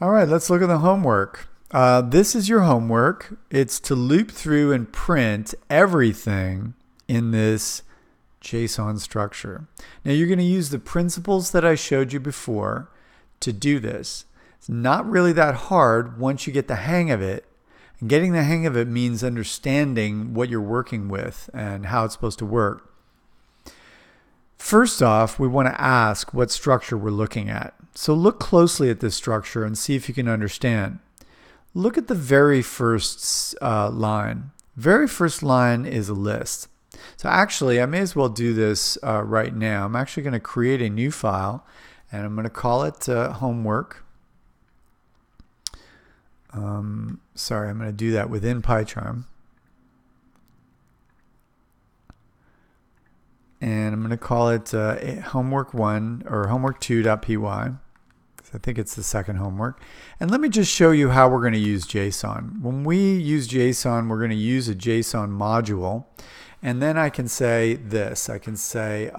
All right, let's look at the homework. This is your homework. It's to loop through and print everything in this JSON structure. Now you're going to use the principles that I showed you before to do this. It's not really that hard once you get the hang of it. And getting the hang of it means understanding what you're working with and how it's supposed to work. First off, we want to ask what structure we're looking at. So look closely at this structure and see if you can understand. Look at the very first line. Very first line is a list. So actually, I may as well do this right now. I'm actually going to create a new file, and I'm going to call it homework. Sorry, I'm going to do that within PyCharm. And I'm going to call it homework1 or homework2.py. I think it's the second homework. And let me just show you how we're going to use JSON. When we use JSON, we're going to use a JSON module. And then I can say this. I can say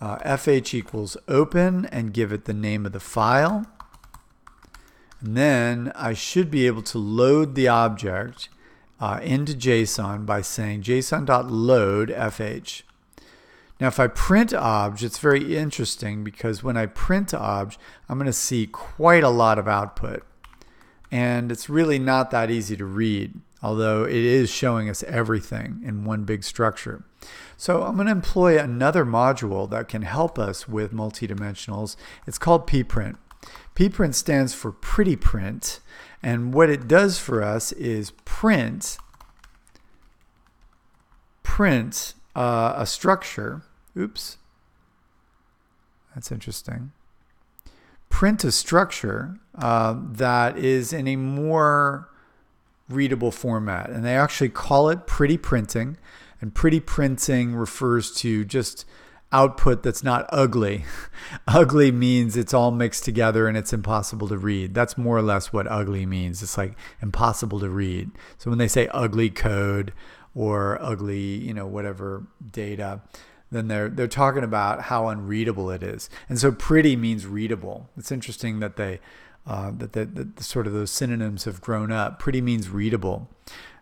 fh equals open and give it the name of the file. And then I should be able to load the object into JSON by saying json.load fh. Now if I print obj, it's very interesting because when I print obj, I'm going to see quite a lot of output. And it's really not that easy to read, although it is showing us everything in one big structure. So I'm going to employ another module that can help us with multidimensionals. It's called pprint. Pprint stands for pretty print, and what it does for us is print a structure. Oops, that's interesting. Print a structure that is in a more readable format, and they actually call it pretty printing. And pretty printing refers to just output that's not ugly. Ugly means it's all mixed together and it's impossible to read. That's more or less what ugly means. It's like impossible to read. So when they say ugly code or ugly, whatever data, then they're talking about how unreadable it is. And so pretty means readable. It's interesting that that sort of those synonyms have grown up. Pretty means readable.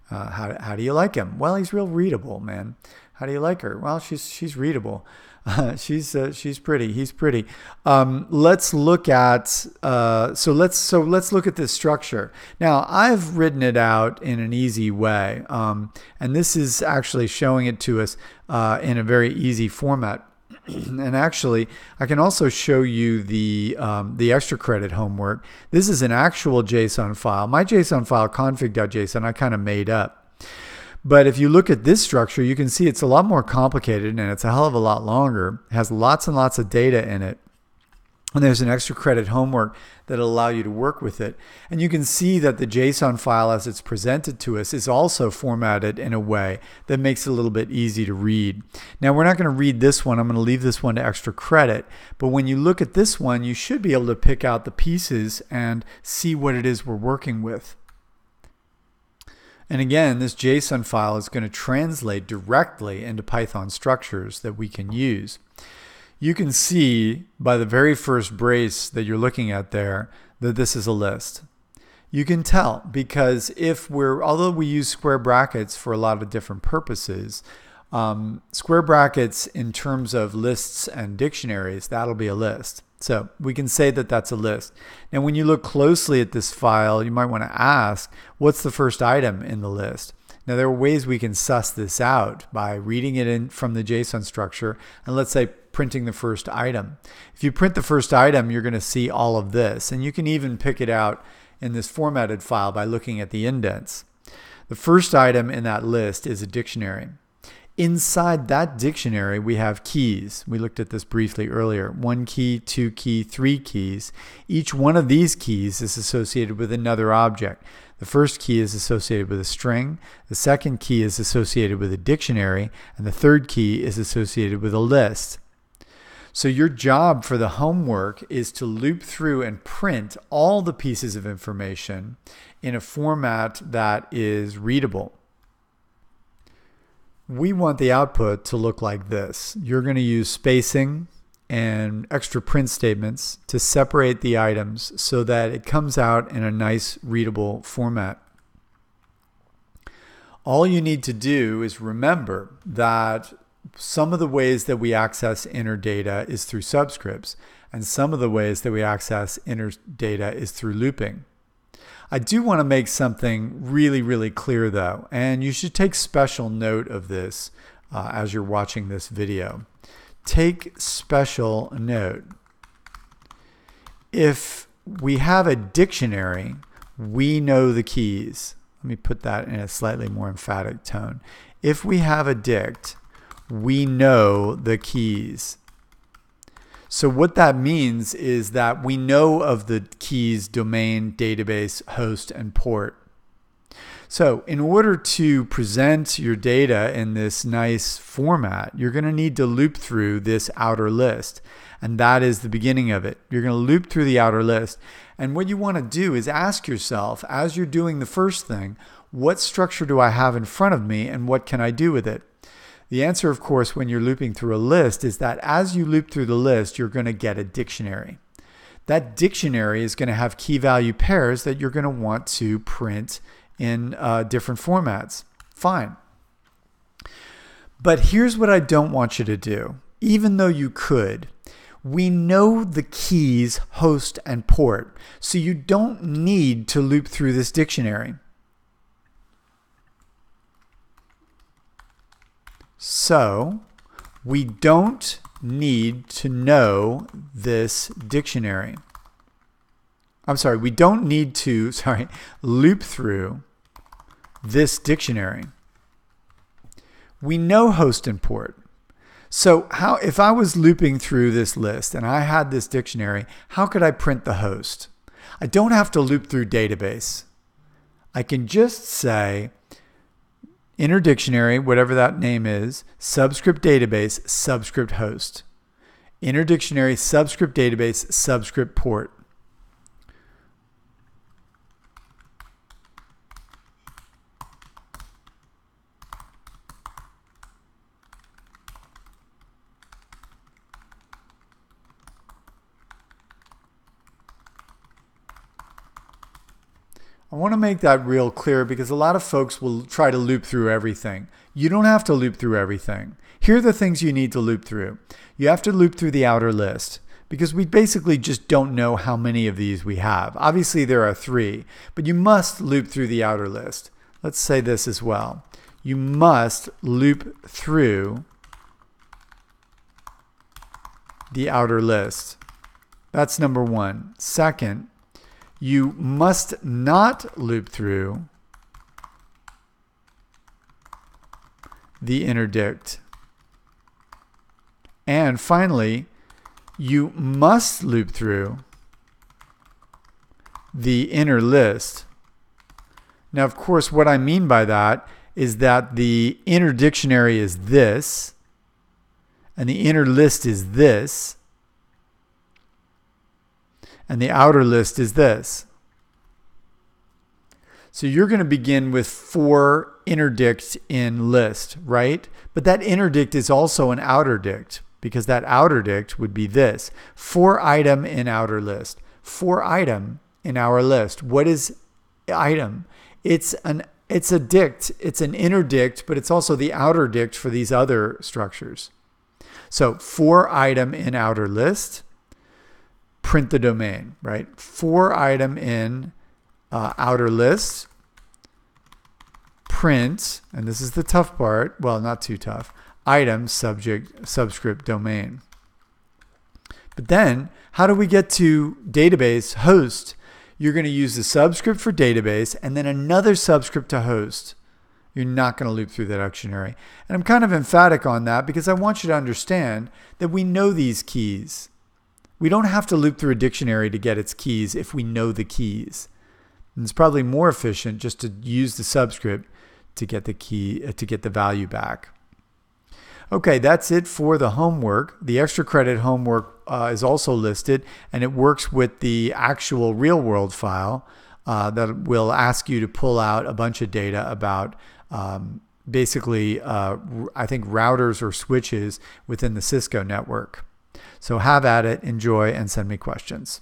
How do you like him? Well, he's real readable, man. How do you like her? Well, she's readable. She's pretty. He's pretty. Let's look at so let's look at this structure. Now I've written it out in an easy way, and this is actually showing it to us in a very easy format. And actually, I can also show you the extra credit homework. This is an actual JSON file. My JSON file config.json I kind of made up. But if you look at this structure, you can see it's a lot more complicated and it's a hell of a lot longer. It has lots and lots of data in it. And there's an extra credit homework that'll allow you to work with it. And you can see that the JSON file as it's presented to us is also formatted in a way that makes it a little bit easy to read. Now we're not going to read this one. I'm going to leave this one to extra credit. But when you look at this one, you should be able to pick out the pieces and see what it is we're working with. And again, this JSON file is going to translate directly into Python structures that we can use. You can see by the very first brace that you're looking at there that this is a list. You can tell because although we use square brackets for a lot of different purposes, square brackets in terms of lists and dictionaries, that'll be a list. So we can say that that's a list. Now when you look closely at this file, you might want to ask, what's the first item in the list? Now there are ways we can suss this out by reading it in from the JSON structure and let's say printing the first item. If you print the first item, you're going to see all of this, and you can even pick it out in this formatted file by looking at the indents. The first item in that list is a dictionary. Inside that dictionary, we have keys. We looked at this briefly earlier. 1 key, 2 key, 3 keys. Each one of these keys is associated with another object. The first key is associated with a string. The second key is associated with a dictionary. And the third key is associated with a list. So your job for the homework is to loop through and print all the pieces of information in a format that is readable. We want the output to look like this. You're going to use spacing and extra print statements to separate the items so that it comes out in a nice readable format. All you need to do is remember that some of the ways that we access inner data is through subscripts, and some of the ways that we access inner data is through looping. I do want to make something really, really clear though, and you should take special note of this as you're watching this video. Take special note. If we have a dictionary, we know the keys. Let me put that in a slightly more emphatic tone. If we have a dict, we know the keys. So what that means is that we know of the keys domain, database, host, and port. So in order to present your data in this nice format, you're going to need to loop through this outer list. And that is the beginning of it. You're going to loop through the outer list. And what you want to do is ask yourself, as you're doing the first thing, what structure do I have in front of me and what can I do with it? The answer, of course, when you're looping through a list is that as you loop through the list, you're going to get a dictionary. That dictionary is going to have key value pairs that you're going to want to print in different formats. Fine. But here's what I don't want you to do. Even though you could, we know the keys, host, and port, so you don't need to loop through this dictionary. So we don't need to know this dictionary. We don't need to, loop through this dictionary. We know host and port. So if I was looping through this list and I had this dictionary, how could I print the host? I don't have to loop through database. I can just say inner dictionary, whatever that name is, subscript database, subscript host. Inner dictionary, subscript database, subscript port. I want to make that real clear because a lot of folks will try to loop through everything. You don't have to loop through everything. Here are the things you need to loop through. You have to loop through the outer list because we basically just don't know how many of these we have. Obviously there are 3, but you must loop through the outer list. Let's say this as well. You must loop through the outer list. That's number 1. Second, you must not loop through the interdict. And finally, you must loop through the inner list. Now, of course, what I mean by that is that the inner dictionary is this, and the inner list is this, and the outer list is this. So you're going to begin with 4 interdicts in list, right? But that interdict is also an outer dict because that outer dict would be this. 4 item in outer list. 4 item in our list. What is item? It's a dict. It's an interdict, but it's also the outer dict for these other structures. So 4 item in outer list. Print the domain, right? 4 item in outer list, print, and this is the tough part, well, not too tough, item, subject, subscript, domain. But then, how do we get to database, host? You're going to use the subscript for database and then another subscript to host. You're not going to loop through the dictionary. And I'm kind of emphatic on that because I want you to understand that we know these keys. We don't have to loop through a dictionary to get its keys if we know the keys. And it's probably more efficient just to use the subscript to get the key, to get the value back. Okay, that's it for the homework. The extra credit homework is also listed, and it works with the actual real world file that will ask you to pull out a bunch of data about basically, I think, routers or switches within the Cisco network. So have at it, enjoy, and send me questions.